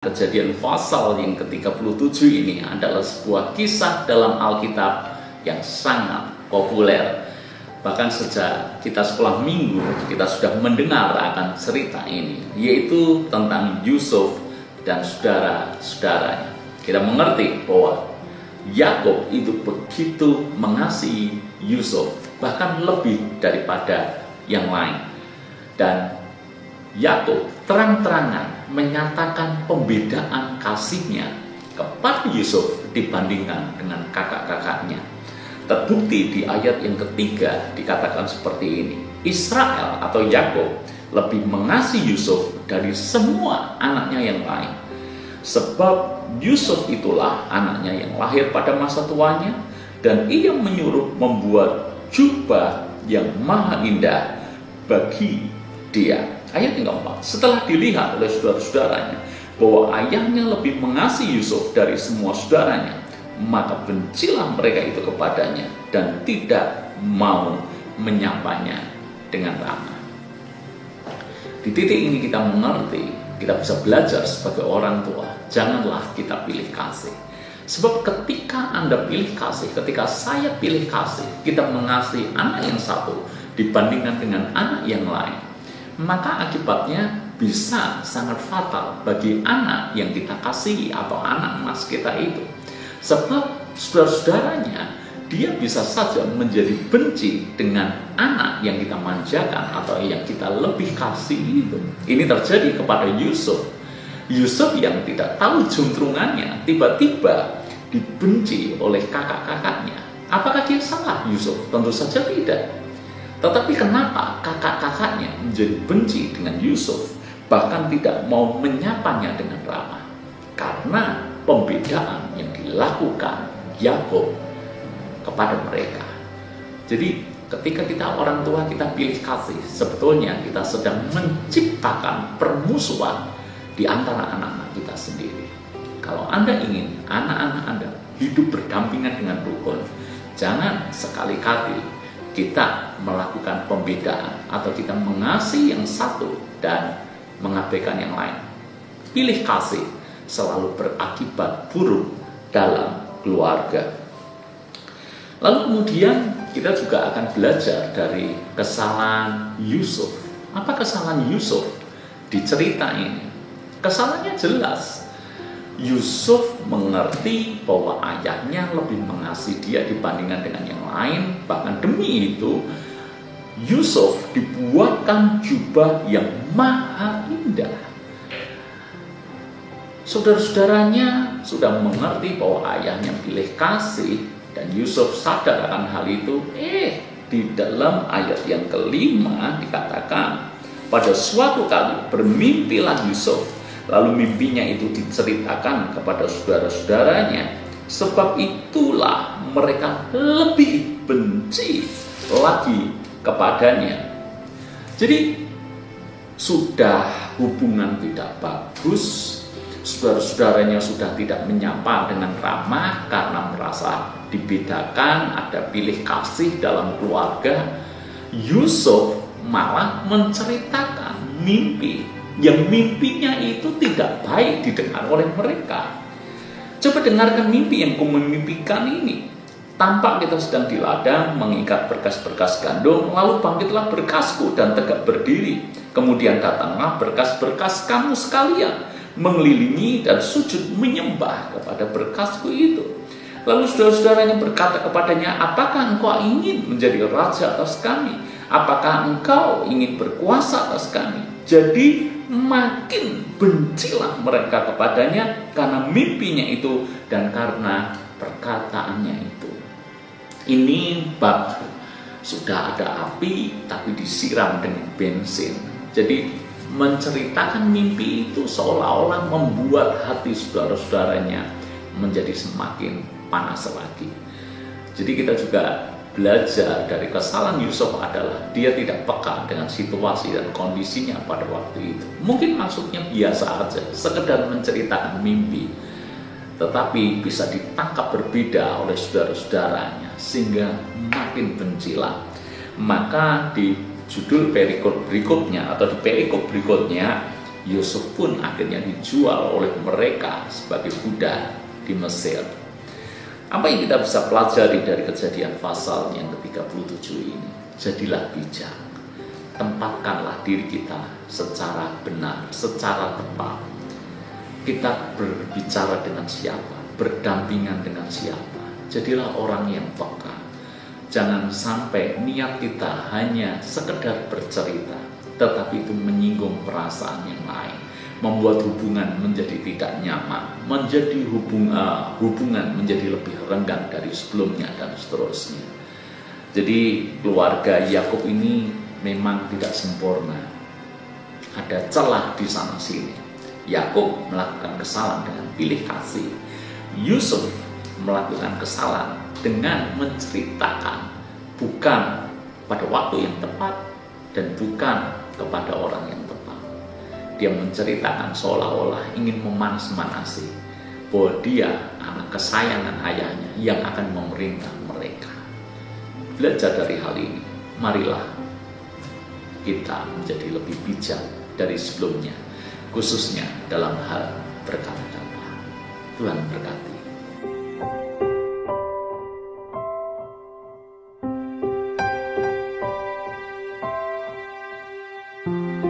Kejadian pasal yang ke-37 ini adalah sebuah kisah dalam Alkitab yang sangat populer. Bahkan sejak kita sekolah minggu, kita sudah mendengar akan cerita ini, yaitu tentang Yusuf dan saudara-saudaranya. Kita mengerti bahwa Yakub itu begitu mengasihi Yusuf, bahkan lebih daripada yang lain. Dan Yakub terang-terangan menyatakan pembedaan kasihnya kepada Yusuf dibandingkan dengan kakak-kakaknya. Terbukti di ayat yang ketiga dikatakan seperti ini. Israel atau Yakub lebih mengasihi Yusuf dari semua anaknya yang lain. Sebab Yusuf itulah anaknya yang lahir pada masa tuanya, dan ia menyuruh membuat jubah yang maha indah bagi dia. Ayat yang keempat, setelah dilihat oleh saudara-saudaranya bahwa ayahnya lebih mengasihi Yusuf dari semua saudaranya, maka bencilah mereka itu kepadanya dan tidak mau menyapanya dengan ramah. Di titik ini kita mengerti, kita bisa belajar sebagai orang tua, janganlah kita pilih kasih. Sebab ketika Anda pilih kasih, ketika saya pilih kasih, kita mengasihi anak yang satu dibandingkan dengan anak yang lain, maka akibatnya bisa sangat fatal bagi anak yang kita kasihi atau anak emas kita itu. Sebab saudara-saudaranya, dia bisa saja menjadi benci dengan anak yang kita manjakan atau yang kita lebih kasih itu. Ini terjadi kepada Yusuf. Yusuf yang tidak tahu juntrungannya tiba-tiba dibenci oleh kakak-kakaknya. Apakah dia salah Yusuf? Tentu saja tidak. Tetapi kenapa kakak-kakaknya menjadi benci dengan Yusuf, bahkan tidak mau menyapanya dengan ramah? Karena pembedaan yang dilakukan Yakub kepada mereka. Jadi ketika kita orang tua kita pilih kasih, sebetulnya kita sedang menciptakan permusuhan di antara anak-anak kita sendiri. Kalau Anda ingin anak-anak Anda hidup berdampingan dengan rukun, jangan sekali-kali kita melakukan pembedaan atau kita mengasihi yang satu dan mengabaikan yang lain. Pilih kasih selalu berakibat buruk dalam keluarga. Lalu kemudian kita juga akan belajar dari kesalahan Yusuf. Apa kesalahan Yusuf di cerita ini? Kesalahannya jelas. Yusuf mengerti bahwa ayahnya lebih mengasihi dia dibandingkan dengan yang lain. Bahkan demi itu, Yusuf dibuatkan jubah yang maha indah. Saudara-saudaranya sudah mengerti bahwa ayahnya pilih kasih, dan Yusuf sadar akan hal itu. Di dalam ayat yang kelima dikatakan, pada suatu kali bermimpilah Yusuf. Lalu mimpinya itu diceritakan kepada saudara-saudaranya. Sebab itulah mereka lebih benci lagi kepadanya. Jadi sudah hubungan tidak bagus, saudara-saudaranya sudah tidak menyapa dengan ramah karena merasa dibedakan, ada pilih kasih dalam keluarga. Yusuf malah menceritakan mimpi yang mimpinya itu tidak baik didengar oleh mereka. Coba dengarkan mimpi yang kau memimpikan ini. Tampak kita sedang di ladang mengikat berkas-berkas gandum, lalu bangkitlah berkasku dan tegak berdiri. Kemudian datanglah berkas-berkas kamu sekalian, mengelilingi dan sujud menyembah kepada berkasku itu. Lalu saudara-saudaranya berkata kepadanya, apakah engkau ingin menjadi raja atas kami? Apakah engkau ingin berkuasa atas kami? Jadi makin bencilah mereka kepadanya karena mimpinya itu dan karena perkataannya itu. Ini bab sudah ada api tapi disiram dengan bensin. Jadi menceritakan mimpi itu seolah-olah membuat hati saudara-saudaranya menjadi semakin panas lagi. Jadi kita juga belajar dari kesalahan Yusuf adalah dia tidak peka dengan situasi dan kondisinya pada waktu itu. Mungkin maksudnya biasa aja, sekedar menceritakan mimpi, tetapi bisa ditangkap berbeda oleh saudara-saudaranya sehingga makin bencilah. Maka di judul perikop berikutnya atau di perikop berikutnya Yusuf pun akhirnya dijual oleh mereka sebagai budak di Mesir. Apa yang kita bisa pelajari dari Kejadian pasal yang ke-37 ini? Jadilah bijak, tempatkanlah diri kita secara benar, secara tepat. Kita berbicara dengan siapa, berdampingan dengan siapa. Jadilah orang yang peka. Jangan sampai niat kita hanya sekedar bercerita, tetapi itu menyinggung perasaan yang lain, membuat hubungan menjadi tidak nyaman, menjadi hubungan menjadi lebih renggang dari sebelumnya, dan seterusnya. Jadi keluarga Yakub ini memang tidak sempurna, ada celah di sana sini. Yakub melakukan kesalahan dengan pilih kasih, Yusuf melakukan kesalahan dengan menceritakan bukan pada waktu yang tepat dan bukan kepada orang yang tepat. Dia menceritakan seolah-olah ingin memanas-manasi bahwa dia anak kesayangan ayahnya yang akan memerintah mereka. Belajar dari hal ini, marilah kita menjadi lebih bijak dari sebelumnya, khususnya dalam hal berkata-kata. Tuhan berkati. Thank you.